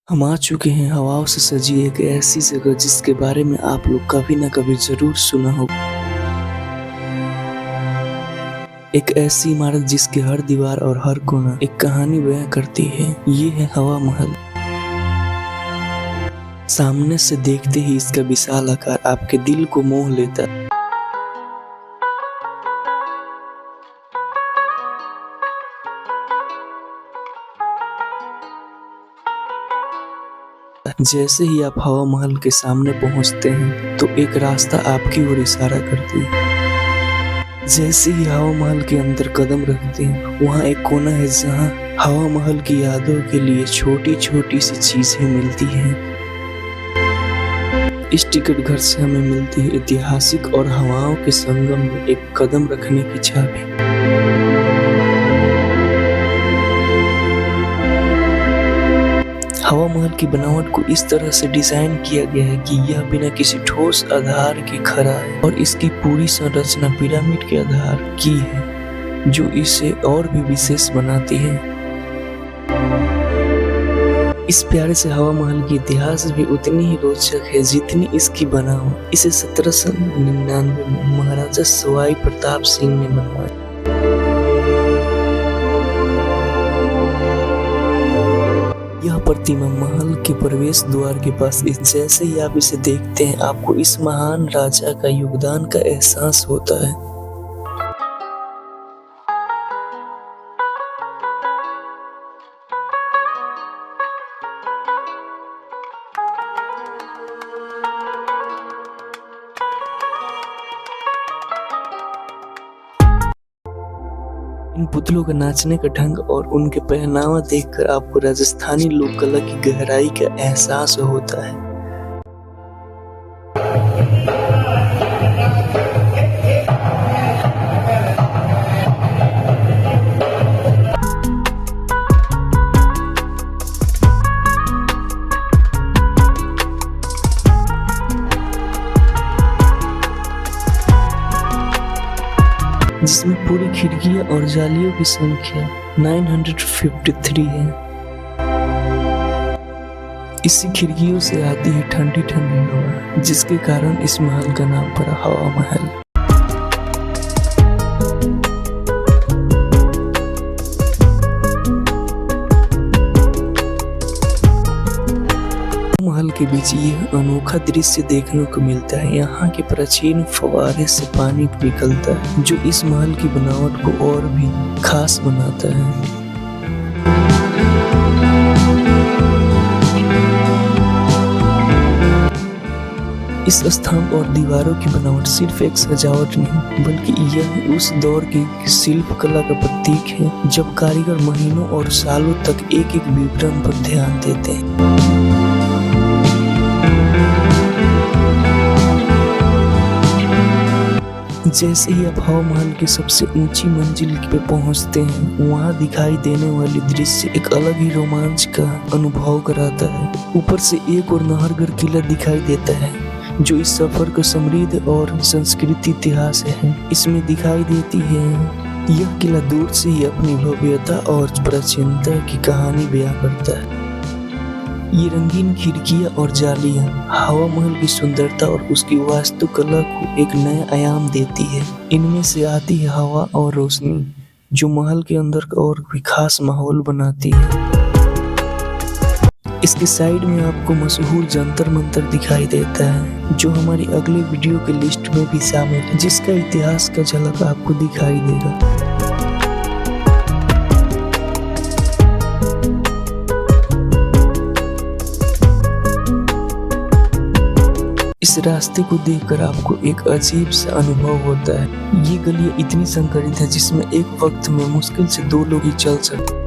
हम आ चुके हैं हवाओं से सजी एक ऐसी जगह जिसके बारे में आप लोग कभी ना कभी जरूर सुना होगा। एक ऐसी इमारत जिसके हर दीवार और हर कोना एक कहानी बयां करती है। ये है हवा महल। सामने से देखते ही इसका विशाल आकार आपके दिल को मोह लेता है। जैसे ही आप हवा महल के सामने पहुंचते हैं तो एक रास्ता आपकी ओर इशारा करती है। जैसे ही हवा महल के अंदर कदम रखते हैं वहाँ एक कोना है जहाँ हवा महल की यादों के लिए छोटी छोटी सी चीजें मिलती हैं। इस टिकट घर से हमें मिलती है ऐतिहासिक और हवाओं के संगम में एक कदम रखने की चाबी। हवा महल की बनावट को इस तरह से डिजाइन किया गया है कि यह बिना किसी ठोस आधार के खड़ा है और इसकी पूरी संरचना पिरामिड के आधार की है, जो इसे और भी विशेष बनाती है। इस प्यारे से हवा महल की इतिहास भी उतनी ही रोचक है जितनी इसकी बनावट। इसे 1799 में महाराजा सवाई प्रताप सिंह ने बनवाया। यह प्रतिमा महल के प्रवेश द्वार के पास जैसे ही आप इसे देखते हैं आपको इस महान राजा का योगदान का एहसास होता है। इन पुतलों का नाचने का ढंग और उनके पहनावा देखकर आपको राजस्थानी लोक कला की गहराई का एहसास होता है। जिसमें पूरी खिड़कियां और जालियों की संख्या 953 है। इसी खिड़कियों से आती है ठंडी ठंडी हवा, जिसके कारण इस महल का नाम पड़ा हवा महल। महल के बीच यह अनोखा दृश्य देखने को मिलता है। यहाँ के प्राचीन फव्वारे से पानी निकलता है, जो इस महल की बनावट को और भी खास बनाता है। इस स्तंभ और दीवारों की बनावट सिर्फ एक सजावट नहीं, बल्कि यह उस दौर की शिल्प कला का प्रतीक है जब कारीगर महीनों और सालों तक एक एक विवरण पर ध्यान देते हैं। जैसे ही आप हवा महल की सबसे ऊंची मंजिल पे पहुंचते हैं वहां दिखाई देने वाली दृश्य एक अलग ही रोमांच का अनुभव कराता है। ऊपर से एक और नाहरगढ़ किला दिखाई देता है जो इस सफर का समृद्ध और संस्कृति इतिहास है। इसमें दिखाई देती है यह किला दूर से ही अपनी भव्यता और प्राचीनता की कहानी बयां करता है। ये रंगीन खिड़कियां और जालियां हवा महल की सुंदरता और उसकी वास्तुकला को एक नया आयाम देती है। इनमें से आती है हवा और रोशनी जो महल के अंदर का और भी खास माहौल बनाती है। इसके साइड में आपको मशहूर जंतर मंतर दिखाई देता है जो हमारी अगले वीडियो के लिस्ट में भी शामिल है, जिसका इतिहास का झलक आपको दिखाई देगा। इस रास्ते को देखकर आपको एक अजीब सा अनुभव होता है। ये गलियां इतनी संकरित है जिसमें एक वक्त में मुश्किल से 2 लोग ही चल सकते।